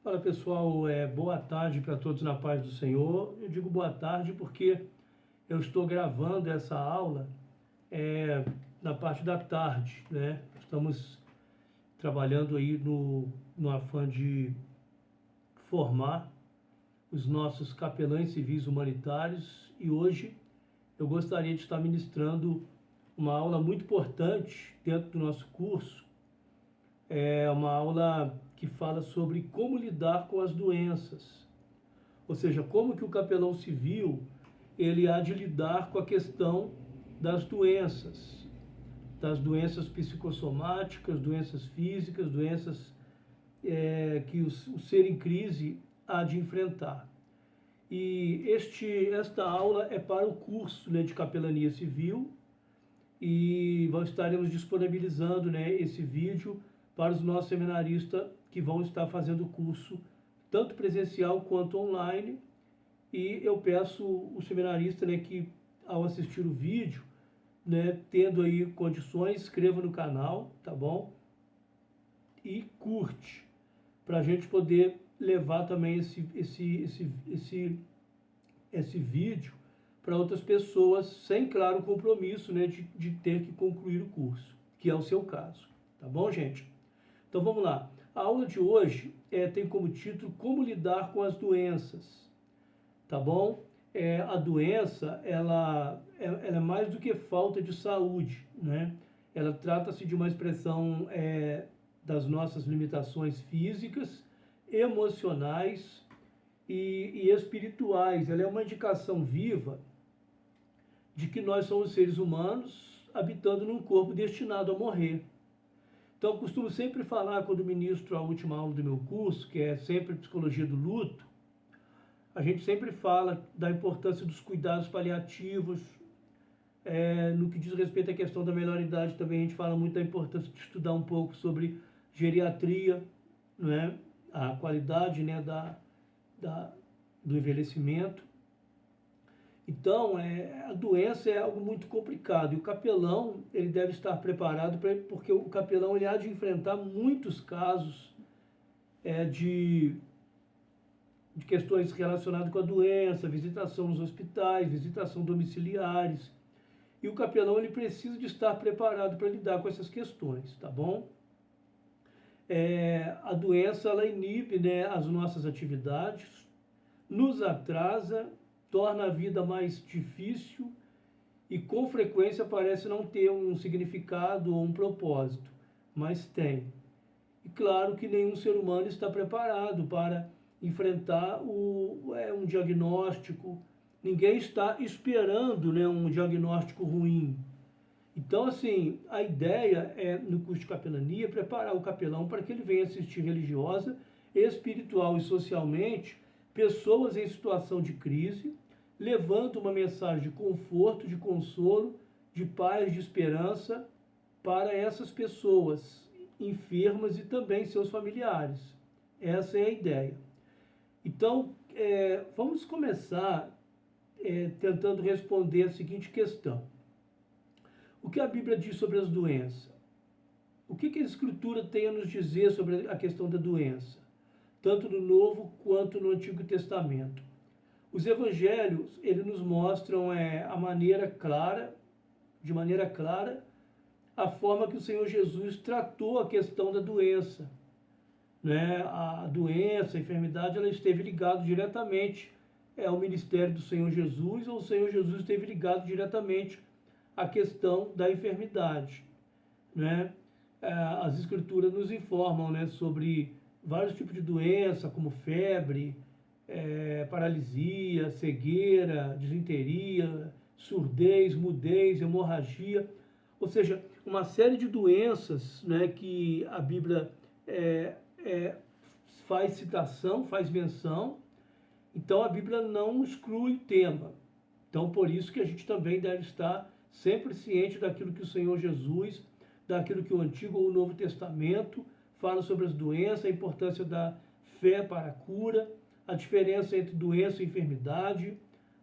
Fala pessoal, boa tarde para todos na paz do Senhor. Eu digo boa tarde porque eu estou gravando essa aula na parte da tarde, né? Estamos trabalhando aí no afã de formar os nossos capelães civis humanitários e hoje eu gostaria de estar ministrando uma aula muito importante dentro do nosso curso. É uma aula que fala sobre como lidar com as doenças. Ou seja, como que o capelão civil ele há de lidar com a questão das doenças psicossomáticas, doenças físicas, doenças que o ser em crise há de enfrentar. E esta aula é para o curso, né, de capelania civil e estaremos disponibilizando, né, esse vídeo para os nossos seminaristas que vão estar fazendo o curso, tanto presencial quanto online. E eu peço o seminarista, né, que ao assistir o vídeo, né, tendo aí condições, inscreva no canal, tá bom? E curte, para a gente poder levar também esse vídeo para outras pessoas, sem, claro, compromisso, né, de ter que concluir o curso, que é o seu caso, tá bom, gente? Então vamos lá. A aula de hoje tem como título Como lidar com as doenças, tá bom? A doença, ela é mais do que falta de saúde, né? Ela trata-se de uma expressão das nossas limitações físicas, emocionais e espirituais. Ela é uma indicação viva de que nós somos seres humanos habitando num corpo destinado a morrer. Então, eu costumo sempre falar, quando ministro a última aula do meu curso, que é sempre Psicologia do Luto, a gente sempre fala da importância dos cuidados paliativos. No que diz respeito à questão da melhor-idade, também a gente fala muito da importância de estudar um pouco sobre geriatria, né? A qualidade, né, do envelhecimento. Então, a doença é algo muito complicado e o capelão ele deve estar preparado porque o capelão ele há de enfrentar muitos casos de questões relacionadas com a doença, visitação nos hospitais, visitação domiciliares. E o capelão ele precisa de estar preparado para lidar com essas questões, tá bom? A doença ela inibe, né, as nossas atividades, nos atrasa, torna a vida mais difícil e com frequência parece não ter um significado ou um propósito, mas tem. E claro que nenhum ser humano está preparado para enfrentar um diagnóstico, ninguém está esperando, né, um diagnóstico ruim. Então, assim, a ideia no curso de capelania, preparar o capelão para que ele venha assistir religiosa, espiritual e socialmente pessoas em situação de crise, levando uma mensagem de conforto, de consolo, de paz, de esperança para essas pessoas enfermas e também seus familiares. Essa é a ideia. Então, vamos começar tentando responder a seguinte questão. O que a Bíblia diz sobre as doenças? O que a Escritura tem a nos dizer sobre a questão da doença? Tanto no Novo quanto no Antigo Testamento. Os evangelhos, eles nos mostram de maneira clara, a forma que o Senhor Jesus tratou a questão da doença. Né? A doença, a enfermidade, ela esteve ligada diretamente ao ministério do Senhor Jesus, ou o Senhor Jesus esteve ligado diretamente à questão da enfermidade. Né? As Escrituras nos informam, né, sobre vários tipos de doença, como febre, paralisia, cegueira, disenteria, surdez, mudez, hemorragia, ou seja, uma série de doenças, né, que a Bíblia faz citação, faz menção. Então a Bíblia não exclui o tema. Então por isso que a gente também deve estar sempre ciente daquilo que o Senhor Jesus, daquilo que o Antigo ou o Novo Testamento fala sobre as doenças, a importância da fé para a cura, a diferença entre doença e enfermidade.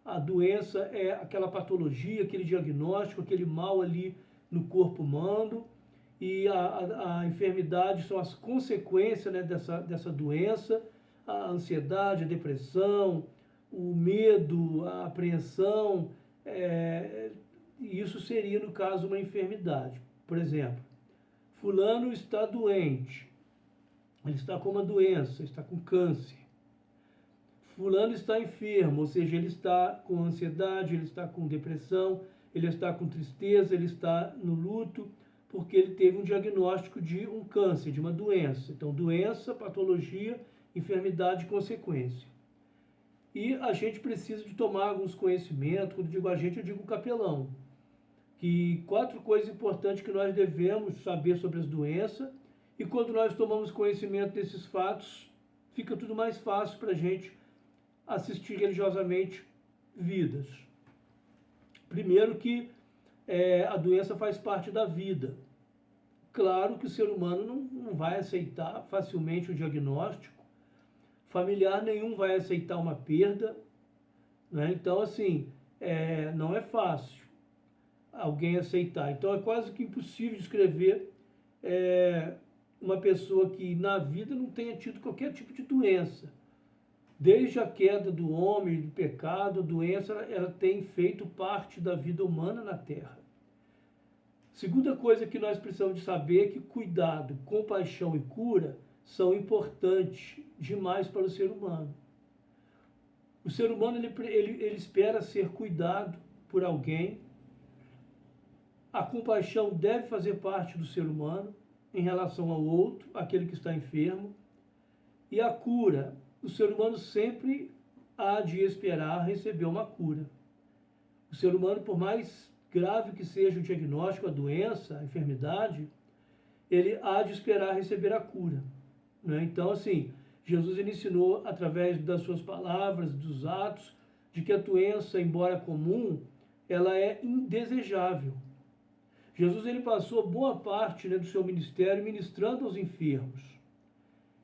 A doença é aquela patologia, aquele diagnóstico, aquele mal ali no corpo humano, e a enfermidade são as consequências, né, dessa doença, a ansiedade, a depressão, o medo, a apreensão, isso seria, no caso, uma enfermidade. Por exemplo, fulano está doente, ele está com uma doença, está com câncer. Fulano está enfermo, ou seja, ele está com ansiedade, ele está com depressão, ele está com tristeza, ele está no luto, porque ele teve um diagnóstico de um câncer, de uma doença. Então, doença, patologia, enfermidade e consequência. E a gente precisa de tomar alguns conhecimentos, quando digo a gente, eu digo o capelão, que 4 coisas importantes que nós devemos saber sobre as doenças, e quando nós tomamos conhecimento desses fatos, fica tudo mais fácil para a gente assistir religiosamente vidas. Primeiro que a doença faz parte da vida. Claro que o ser humano não vai aceitar facilmente o diagnóstico, familiar nenhum vai aceitar uma perda, né? Então, assim, não é fácil alguém aceitar. Então, é quase que impossível descrever uma pessoa que na vida não tenha tido qualquer tipo de doença. Desde a queda do homem, do pecado, a doença ela tem feito parte da vida humana na Terra. Segunda coisa que nós precisamos de saber é que cuidado, compaixão e cura são importantes demais para o ser humano. O ser humano ele espera ser cuidado por alguém. A compaixão deve fazer parte do ser humano em relação ao outro, aquele que está enfermo. E a cura, o ser humano sempre há de esperar receber uma cura. O ser humano, por mais grave que seja o diagnóstico, a doença, a enfermidade, ele há de esperar receber a cura, né? Então, assim, Jesus ele ensinou através das suas palavras, dos atos, de que a doença, embora comum, ela é indesejável. Jesus ele passou boa parte, né, do seu ministério ministrando aos enfermos.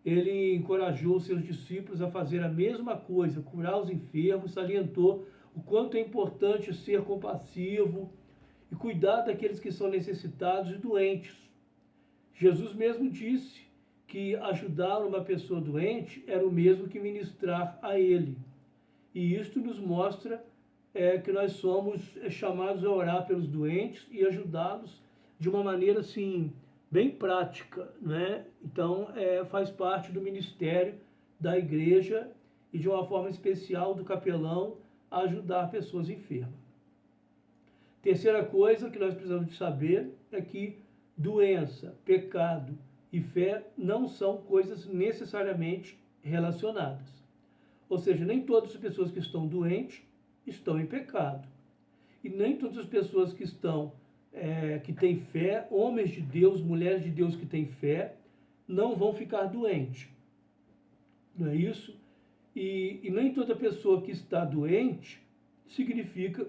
Ele encorajou seus discípulos a fazer a mesma coisa, curar os enfermos, salientou o quanto é importante ser compassivo e cuidar daqueles que são necessitados e doentes. Jesus mesmo disse que ajudar uma pessoa doente era o mesmo que ministrar a ele. E isto nos mostra que nós somos chamados a orar pelos doentes e ajudá-los de uma maneira assim, bem prática, né? Então, faz parte do ministério da igreja e de uma forma especial do capelão a ajudar pessoas enfermas. Terceira coisa que nós precisamos de saber é que doença, pecado e fé não são coisas necessariamente relacionadas. Ou seja, nem todas as pessoas que estão doentes estão em pecado. E nem todas as pessoas que têm fé, homens de Deus, mulheres de Deus que têm fé, não vão ficar doentes. Não é isso? E nem toda pessoa que está doente significa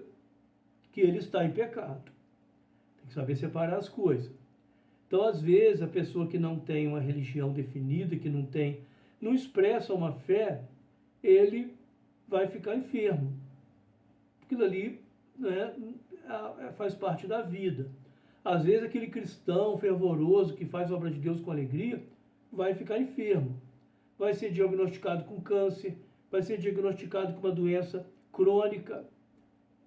que ele está em pecado. Tem que saber separar as coisas. Então, às vezes, a pessoa que não tem uma religião definida, que não expressa uma fé, ele vai ficar enfermo. Aquilo ali, né, faz parte da vida. Às vezes, aquele cristão fervoroso que faz a obra de Deus com alegria, vai ficar enfermo. Vai ser diagnosticado com câncer, vai ser diagnosticado com uma doença crônica,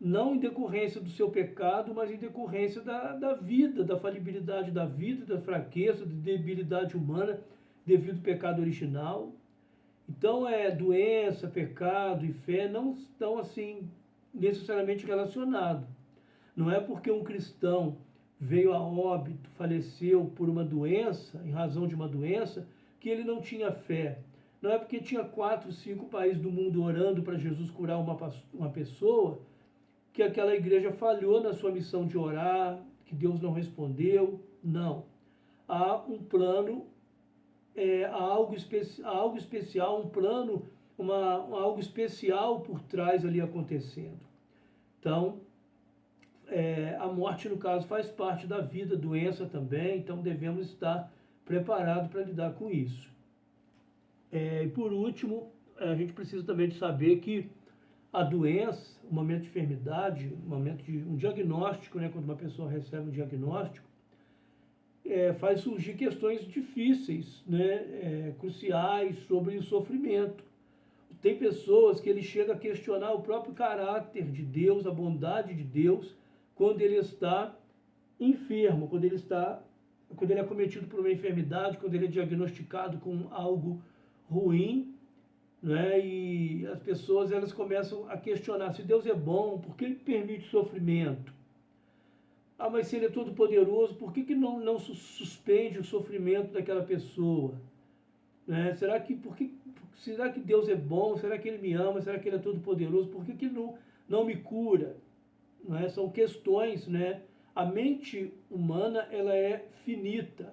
não em decorrência do seu pecado, mas em decorrência da vida, da falibilidade da vida, da fraqueza, da debilidade humana devido ao pecado original. Então, doença, pecado e fé não estão assim necessariamente relacionados. Não é porque um cristão veio a óbito, faleceu por uma doença, em razão de uma doença, que ele não tinha fé. Não é porque tinha 4, 5 países do mundo orando para Jesus curar uma pessoa, que aquela igreja falhou na sua missão de orar, que Deus não respondeu. Não. Há um plano, há algo especial, um plano, algo especial por trás ali acontecendo. Então, a morte, no caso, faz parte da vida, doença também, então devemos estar preparados para lidar com isso. E por último, a gente precisa também de saber que a doença, o momento de enfermidade, o momento de um diagnóstico, né, quando uma pessoa recebe um diagnóstico, faz surgir questões difíceis, né, cruciais sobre o sofrimento. Tem pessoas que ele chega a questionar o próprio caráter de Deus, a bondade de Deus, quando ele está enfermo, quando ele é acometido por uma enfermidade, quando ele é diagnosticado com algo ruim, né? E as pessoas elas começam a questionar se Deus é bom, por que ele permite sofrimento? Ah, mas se ele é todo poderoso, por que não suspende o sofrimento daquela pessoa? Né? Será que Deus é bom? Será que ele me ama? Será que ele é todo poderoso? Por que não me cura? Não é? São questões, né? A mente humana ela é finita,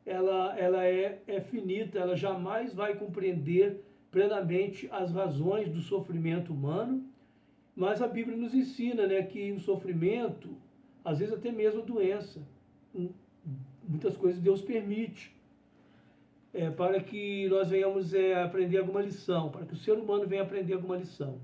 ela é finita, ela jamais vai compreender plenamente as razões do sofrimento humano, mas a Bíblia nos ensina, né, que o sofrimento, às vezes até mesmo a doença, muitas coisas Deus permite, para que nós venhamos aprender alguma lição, para que o ser humano venha aprender alguma lição.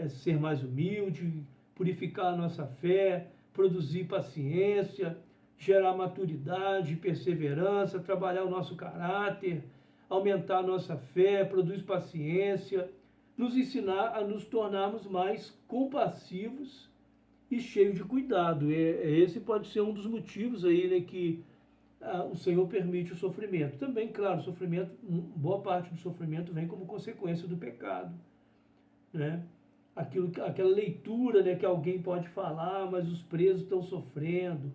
Ser mais humilde, purificar a nossa fé, produzir paciência, gerar maturidade, perseverança, trabalhar o nosso caráter, aumentar a nossa fé, produzir paciência, nos ensinar a nos tornarmos mais compassivos e cheios de cuidado. Esse pode ser um dos motivos aí, né, que o Senhor permite o sofrimento. Também, claro, o sofrimento, boa parte do sofrimento vem como consequência do pecado, né? Aquela leitura, né, que alguém pode falar, mas os presos estão sofrendo,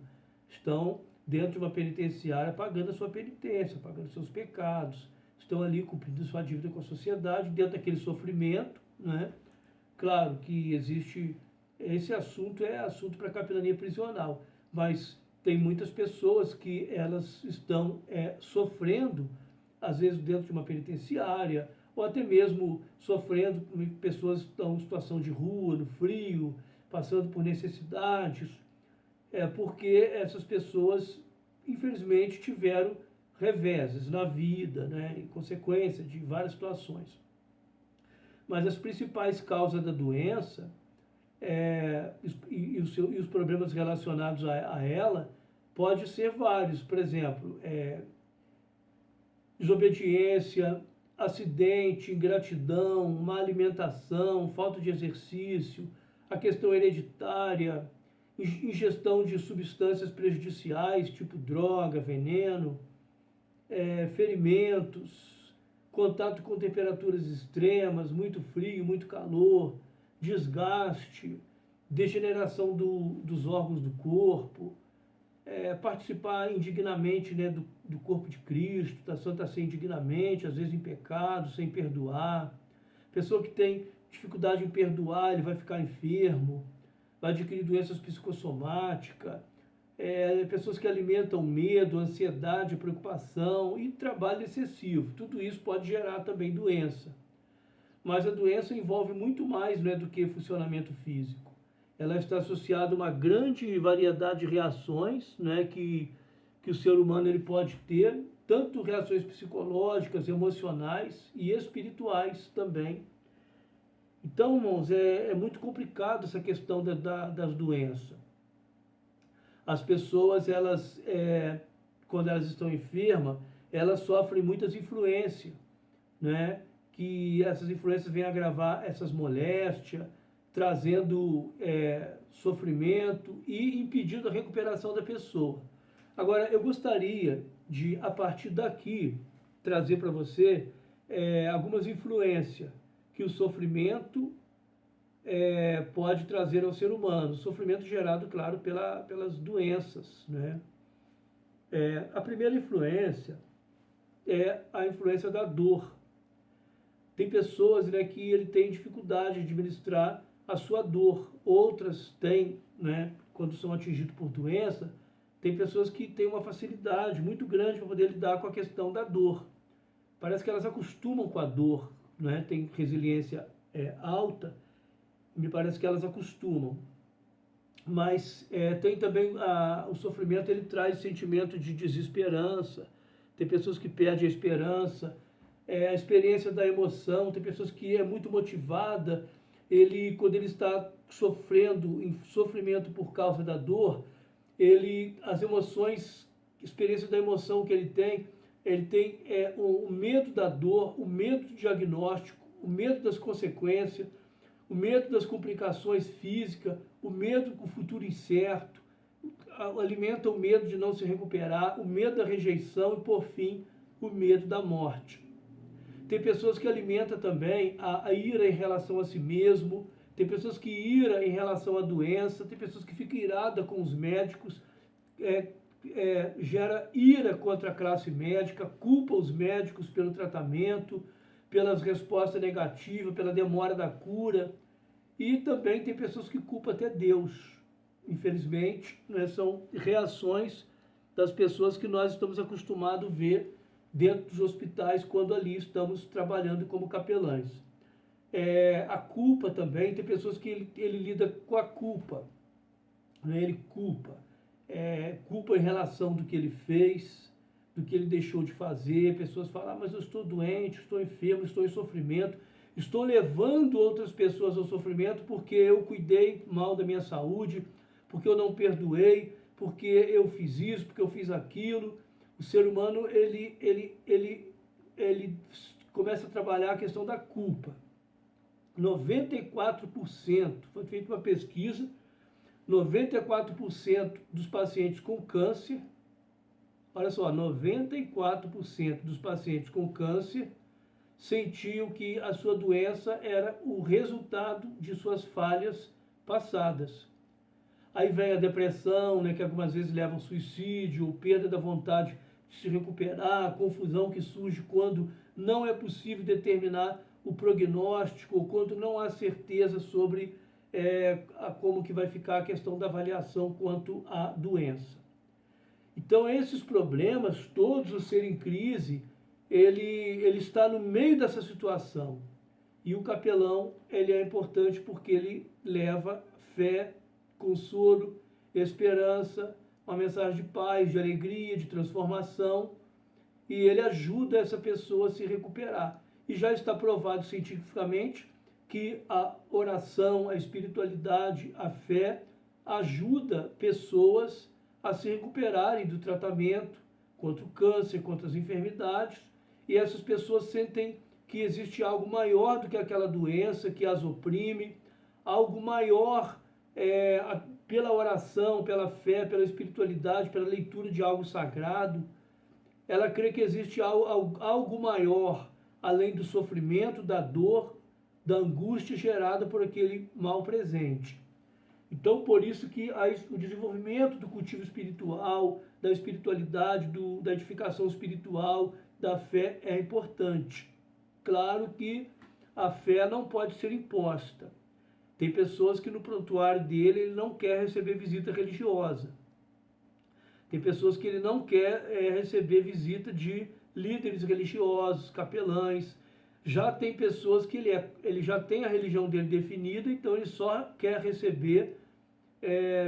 estão dentro de uma penitenciária pagando a sua penitência, pagando seus pecados, estão ali cumprindo sua dívida com a sociedade, dentro daquele sofrimento, né? Claro que existe, esse assunto é assunto para a capelania prisional, mas tem muitas pessoas que elas estão sofrendo, às vezes dentro de uma penitenciária, ou até mesmo sofrendo, pessoas que estão em situação de rua, no frio, passando por necessidades, porque essas pessoas, infelizmente, tiveram reveses na vida, né, em consequência de várias situações. Mas as principais causas da doença e os problemas relacionados a ela pode ser vários. Por exemplo, desobediência, acidente, ingratidão, má alimentação, falta de exercício, a questão hereditária, ingestão de substâncias prejudiciais, tipo droga, veneno, ferimentos, contato com temperaturas extremas, muito frio, muito calor, desgaste, degeneração dos órgãos do corpo, participar indignamente, né, do corpo de Cristo, da Santa Ceia indignamente, às vezes em pecado, sem perdoar. Pessoa que tem dificuldade em perdoar, ele vai ficar enfermo, vai adquirir doenças psicossomáticas, pessoas que alimentam medo, ansiedade, preocupação e trabalho excessivo. Tudo isso pode gerar também doença. Mas a doença envolve muito mais, né, do que funcionamento físico. Ela está associada a uma grande variedade de reações, né, que o ser humano ele pode ter, tanto reações psicológicas, emocionais e espirituais também. Então, irmãos, é muito complicado essa questão das doenças. As pessoas, elas, quando elas estão enfermas, elas sofrem muitas influências, né, que essas influências vêm agravar essas moléstias, trazendo sofrimento e impedindo a recuperação da pessoa. Agora, eu gostaria de, a partir daqui, trazer para você algumas influências que o sofrimento pode trazer ao ser humano. Sofrimento gerado, claro, pelas doenças, né? A primeira influência é a influência da dor. Tem pessoas, né, que ele tem dificuldade de administrar a sua dor. Outras têm, né, quando são atingidos por doença, tem pessoas que têm uma facilidade muito grande para poder lidar com a questão da dor. Parece que elas acostumam com a dor, né? Tem resiliência alta, me parece que elas acostumam. Mas tem também o sofrimento, ele traz sentimento de desesperança. Tem pessoas que perdem a esperança, a experiência da emoção. Tem pessoas que é muito motivada, quando ele está sofrendo, em sofrimento por causa da dor, as emoções experiência da emoção que ele tem o medo da dor, o medo do diagnóstico, o medo das consequências, o medo das complicações físicas, o medo com o futuro incerto, alimenta o medo de não se recuperar, o medo da rejeição e, por fim, o medo da morte. Tem pessoas que alimentam também a ira em relação a si mesmo, tem pessoas que ira em relação à doença, tem pessoas que ficam iradas com os médicos, gera ira contra a classe médica, culpa os médicos pelo tratamento, pelas respostas negativas, pela demora da cura. E também tem pessoas que culpam até Deus. Infelizmente, né, são reações das pessoas que nós estamos acostumados a ver dentro dos hospitais quando ali estamos trabalhando como capelães. A culpa também, tem pessoas que ele lida com a culpa, né, ele culpa. Culpa em relação do que ele fez, do que ele deixou de fazer. Pessoas falam, mas eu estou doente, estou enfermo, estou em sofrimento, estou levando outras pessoas ao sofrimento porque eu cuidei mal da minha saúde, porque eu não perdoei, porque eu fiz isso, porque eu fiz aquilo. O ser humano, ele começa a trabalhar a questão da culpa. 94%, foi feita uma pesquisa, 94% dos pacientes com câncer, olha só, 94% dos pacientes com câncer sentiam que a sua doença era o resultado de suas falhas passadas. Aí vem a depressão, né, que algumas vezes leva ao suicídio, perda da vontade de se recuperar, a confusão que surge quando não é possível determinar o prognóstico, ou quando não há certeza sobre como que vai ficar a questão da avaliação quanto à doença. Então, esses problemas, todos o ser em crise, ele está no meio dessa situação. E o capelão, ele é importante porque ele leva fé, consolo, esperança, uma mensagem de paz, de alegria, de transformação, e ele ajuda essa pessoa a se recuperar. E já está provado cientificamente que a oração, a espiritualidade, a fé ajuda pessoas a se recuperarem do tratamento contra o câncer, contra as enfermidades, e essas pessoas sentem que existe algo maior do que aquela doença que as oprime, algo maior pela oração, pela fé, pela espiritualidade, pela leitura de algo sagrado. Ela crê que existe algo maior, além do sofrimento, da dor, da angústia gerada por aquele mal presente. Então, por isso que o desenvolvimento do cultivo espiritual, da espiritualidade, da edificação espiritual, da fé é importante. Claro que a fé não pode ser imposta. Tem pessoas que no prontuário dele ele não quer receber visita religiosa. Tem pessoas que ele não quer receber visita de líderes religiosos, capelães. Já tem pessoas que ele já tem a religião dele definida, então ele só quer receber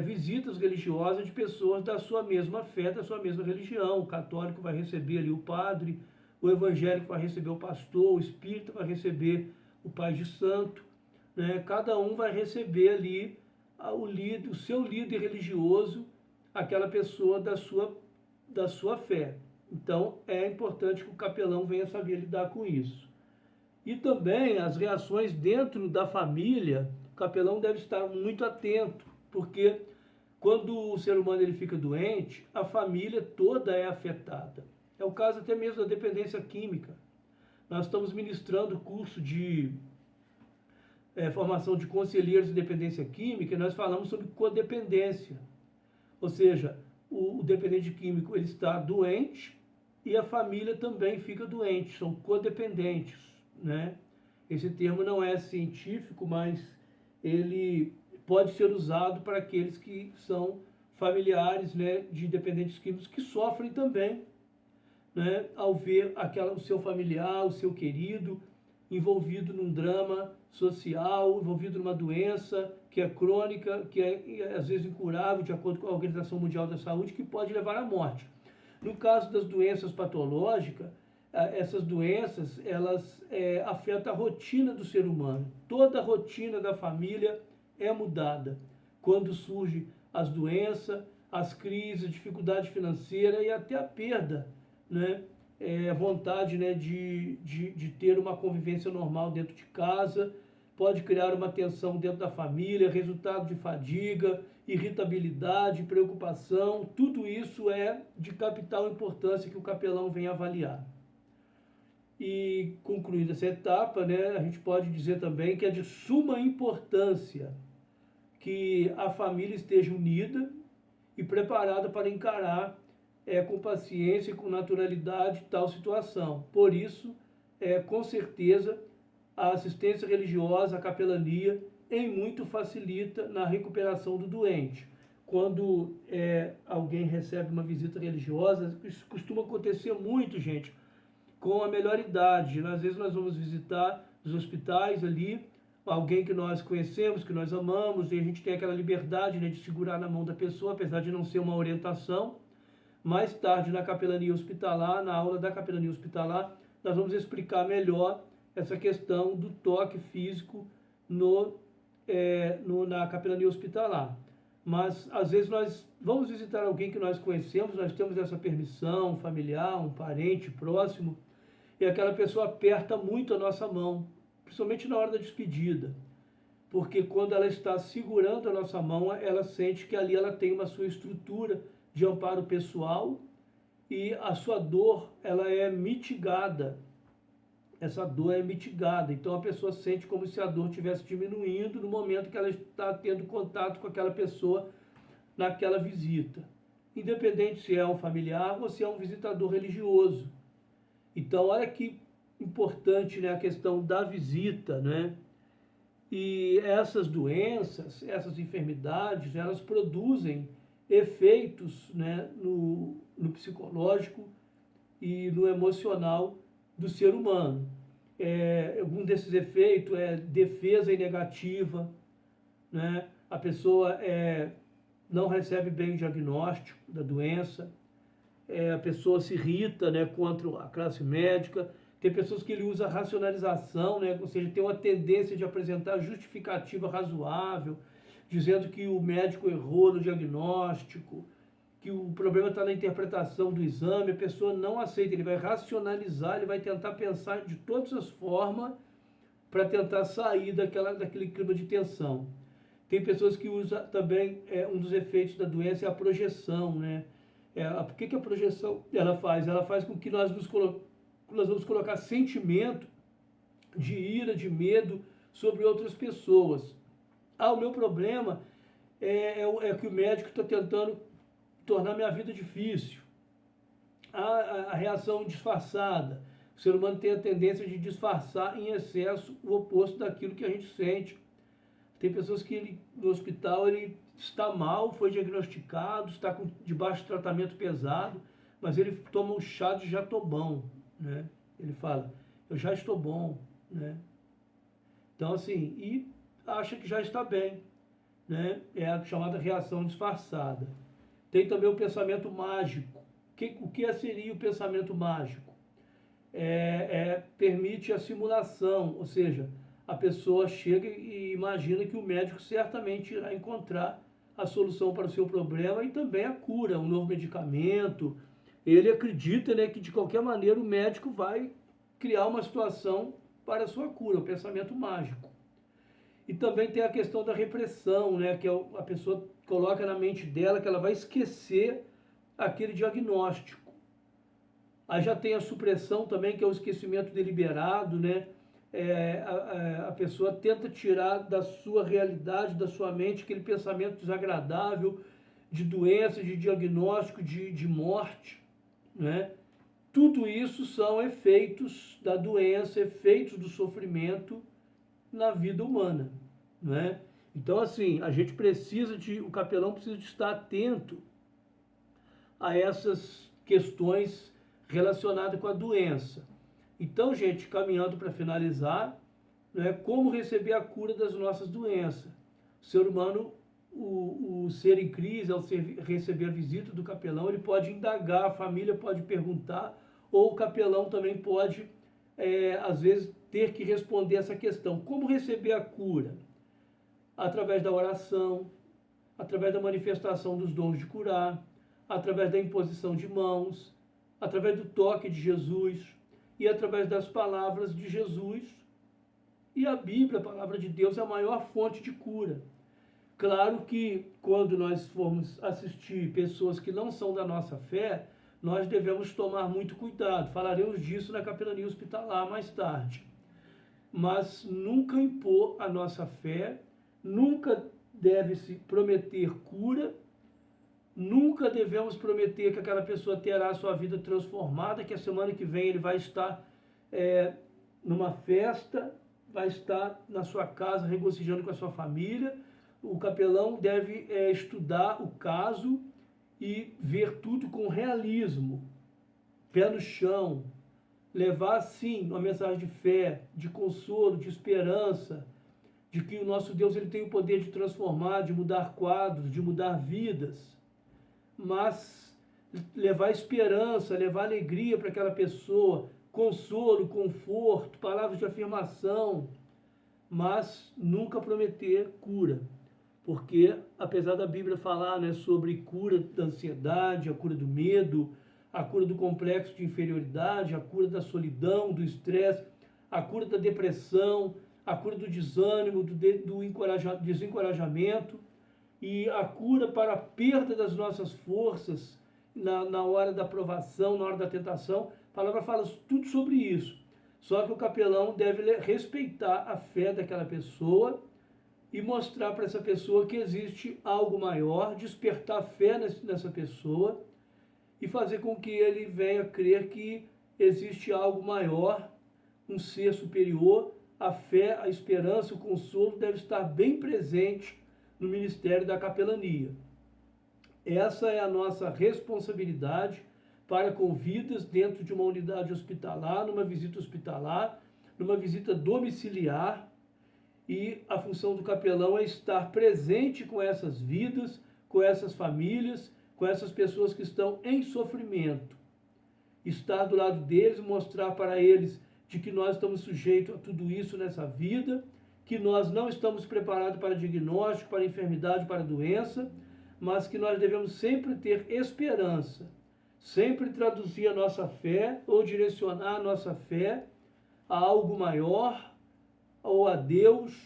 visitas religiosas de pessoas da sua mesma fé, da sua mesma religião. O católico vai receber ali o padre, o evangélico vai receber o pastor, o espírita vai receber o pai de santo, né? Cada um vai receber ali o seu líder religioso, aquela pessoa da sua fé. Então, é importante que o capelão venha saber lidar com isso. E também as reações dentro da família, o capelão deve estar muito atento, porque quando o ser humano ele fica doente, a família toda é afetada. É o caso até mesmo da dependência química. Nós estamos ministrando curso de formação de conselheiros de dependência química, e nós falamos sobre codependência. Ou seja, o dependente químico ele está doente e a família também fica doente, são codependentes, né? Esse termo não é científico, mas ele pode ser usado para aqueles que são familiares, né, de dependentes químicos que sofrem também, né, ao ver o seu familiar, o seu querido, envolvido num drama social, envolvido numa doença que é crônica, que é às vezes incurável, de acordo com a Organização Mundial da Saúde, que pode levar à morte. No caso das doenças patológicas, essas doenças, elas afetam a rotina do ser humano. Toda a rotina da família é mudada quando surgem as doenças, as crises, dificuldade financeira e até a perda, né? Vontade, né, de ter uma convivência normal dentro de casa, pode criar uma tensão dentro da família, resultado de fadiga, irritabilidade, preocupação, tudo isso é de capital importância que o capelão vem avaliar. E concluída essa etapa, né, a gente pode dizer também que é de suma importância que a família esteja unida e preparada para encarar com paciência e com naturalidade tal situação. Por isso, com certeza, a assistência religiosa, a capelania, em muito facilita na recuperação do doente. Quando alguém recebe uma visita religiosa, isso costuma acontecer muito, gente, com a melhor idade. Às vezes nós vamos visitar os hospitais ali, alguém que nós conhecemos, que nós amamos, e a gente tem aquela liberdade, né, de segurar na mão da pessoa, apesar de não ser uma orientação. Mais tarde, na capelania hospitalar, na aula da capelania hospitalar, nós vamos explicar melhor essa questão do toque físico na capelania hospitalar. Mas, às vezes, nós vamos visitar alguém que nós conhecemos, nós temos essa permissão, um familiar, um parente próximo, e aquela pessoa aperta muito a nossa mão, principalmente na hora da despedida. Porque quando ela está segurando a nossa mão, ela sente que ali ela tem uma sua estrutura de amparo pessoal e a sua dor, ela é mitigada. Essa dor é mitigada, então a pessoa sente como se a dor estivesse diminuindo no momento que ela está tendo contato com aquela pessoa naquela visita. Independente se é um familiar ou se é um visitador religioso. Então, olha que importante, né, a questão da visita, né? E essas doenças, essas enfermidades, elas produzem efeitos, né, no psicológico e no emocional do ser humano. Algum desses efeitos é defesa negativa, né? A pessoa não recebe bem o diagnóstico da doença, a pessoa se irrita, né, contra a classe médica. Tem pessoas que ele usa a racionalização, né, ou seja, tem uma tendência de apresentar justificativa razoável, dizendo que o médico errou no diagnóstico, que o problema está na interpretação do exame. A pessoa não aceita, ele vai racionalizar, ele vai tentar pensar de todas as formas para tentar sair daquele clima de tensão. Tem pessoas que usam também, um dos efeitos da doença é a projeção, né? Por que a projeção ela faz? Ela faz com que nós vamos colocar sentimento de ira, de medo sobre outras pessoas. O meu problema é que o médico está tentando tornar minha vida difícil. A reação disfarçada. O ser humano tem a tendência de disfarçar em excesso o oposto daquilo que a gente sente. Tem pessoas que no hospital ele está mal, foi diagnosticado, está debaixo de tratamento pesado, mas ele toma um chá de já estou bom, né? Ele fala, eu já estou bom, né? Então, assim, e acha que já está bem, né? É a chamada reação disfarçada. Tem também o pensamento mágico. O que seria o pensamento mágico? Permite a simulação, ou seja, a pessoa chega e imagina que o médico certamente irá encontrar a solução para o seu problema e também a cura, um novo medicamento. Ele acredita, né, que de qualquer maneira o médico vai criar uma situação para a sua cura, o pensamento mágico. E também tem a questão da repressão, né, que a pessoa coloca na mente dela que ela vai esquecer aquele diagnóstico. Aí já tem a supressão também, que é o esquecimento deliberado, né? A pessoa tenta tirar da sua realidade, da sua mente, aquele pensamento desagradável de doença, de diagnóstico, de morte, né? Tudo isso são efeitos da doença, efeitos do sofrimento na vida humana, né? Então, assim, a gente o capelão precisa de estar atento a essas questões relacionadas com a doença. Então, gente, caminhando para finalizar, né, como receber a cura das nossas doenças. O ser humano, o ser em crise, ao receber a visita do capelão, ele pode indagar, a família pode perguntar, ou o capelão também pode, às vezes, ter que responder essa questão. Como receber a cura? Através da oração, através da manifestação dos dons de curar, através da imposição de mãos, através do toque de Jesus e através das palavras de Jesus. E a Bíblia, a palavra de Deus, é a maior fonte de cura. Claro que quando nós formos assistir pessoas que não são da nossa fé, nós devemos tomar muito cuidado. Falaremos disso na capelania hospitalar mais tarde. Mas nunca impor a nossa fé, nunca deve-se prometer cura, nunca devemos prometer que aquela pessoa terá a sua vida transformada, que a semana que vem ele vai estar numa festa, vai estar na sua casa regozijando com a sua família. O capelão deve estudar o caso e ver tudo com realismo, pé no chão, levar sim uma mensagem de fé, de consolo, de esperança, de que o nosso Deus ele tem o poder de transformar, de mudar quadros, de mudar vidas, mas levar esperança, levar alegria para aquela pessoa, consolo, conforto, palavras de afirmação, mas nunca prometer cura. Porque, apesar da Bíblia falar, né, sobre cura da ansiedade, a cura do medo, a cura do complexo de inferioridade, a cura da solidão, do estresse, a cura da depressão, a cura do desânimo, do desencorajamento e a cura para a perda das nossas forças na hora da provação, na hora da tentação, a palavra fala tudo sobre isso. Só que o capelão deve respeitar a fé daquela pessoa e mostrar para essa pessoa que existe algo maior, despertar fé nessa pessoa e fazer com que ele venha crer que existe algo maior, um ser superior. A fé, a esperança, o consolo deve estar bem presente no ministério da capelania. Essa é a nossa responsabilidade para com vidas dentro de uma unidade hospitalar, numa visita hospitalar, numa visita domiciliar. E a função do capelão é estar presente com essas vidas, com essas famílias, com essas pessoas que estão em sofrimento. Estar do lado deles, mostrar para eles de que nós estamos sujeitos a tudo isso nessa vida, que nós não estamos preparados para diagnóstico, para enfermidade, para doença, mas que nós devemos sempre ter esperança, sempre traduzir a nossa fé ou direcionar a nossa fé a algo maior, ou a Deus,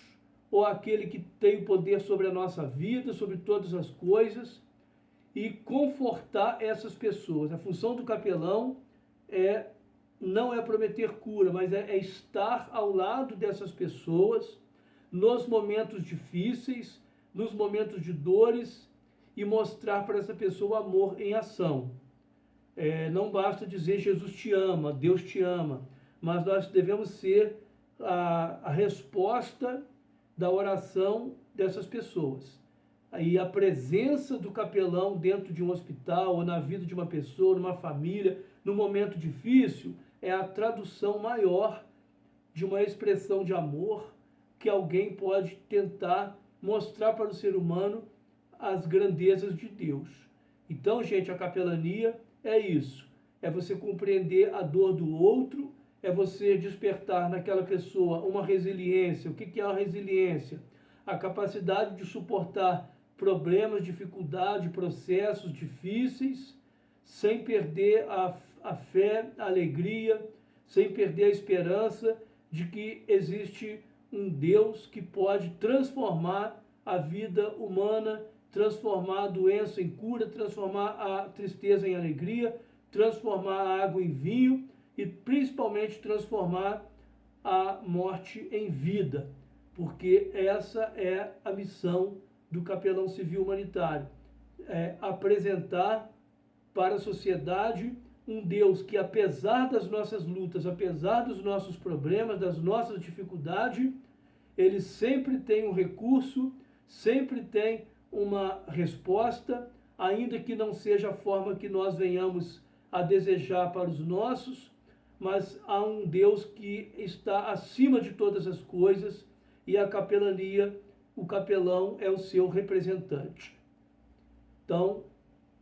ou aquele que tem o poder sobre a nossa vida, sobre todas as coisas, e confortar essas pessoas. A função do capelão não é prometer cura, mas é estar ao lado dessas pessoas nos momentos difíceis, nos momentos de dores, e mostrar para essa pessoa o amor em ação. Não basta dizer Jesus te ama, Deus te ama, mas nós devemos ser a resposta da oração dessas pessoas. Aí a presença do capelão dentro de um hospital, ou na vida de uma pessoa, numa família, num momento difícil, é a tradução maior de uma expressão de amor que alguém pode tentar mostrar para o ser humano as grandezas de Deus. Então, gente, a capelania é isso. É você compreender a dor do outro, é você despertar naquela pessoa uma resiliência. O que é a resiliência? A capacidade de suportar problemas, dificuldades, processos difíceis, sem perder a fé, a alegria, sem perder a esperança de que existe um Deus que pode transformar a vida humana, transformar a doença em cura, transformar a tristeza em alegria, transformar a água em vinho e principalmente transformar a morte em vida, porque essa é a missão do capelão civil humanitário, apresentar para a sociedade um Deus que, apesar das nossas lutas, apesar dos nossos problemas, das nossas dificuldades, ele sempre tem um recurso, sempre tem uma resposta, ainda que não seja a forma que nós venhamos a desejar para os nossos, mas há um Deus que está acima de todas as coisas e a capelania, o capelão é o seu representante. Então,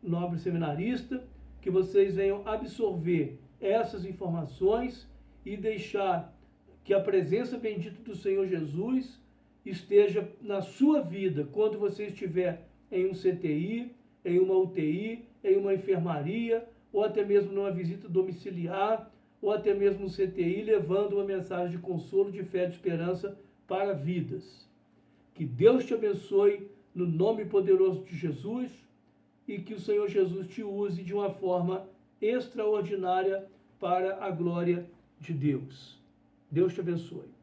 nobre seminarista, que vocês venham absorver essas informações e deixar que a presença bendita do Senhor Jesus esteja na sua vida quando você estiver em um CTI, em uma UTI, em uma enfermaria, ou até mesmo numa visita domiciliar, ou até mesmo no CTI, levando uma mensagem de consolo, de fé, de esperança para vidas. Que Deus te abençoe no nome poderoso de Jesus e que o Senhor Jesus te use de uma forma extraordinária para a glória de Deus. Deus te abençoe.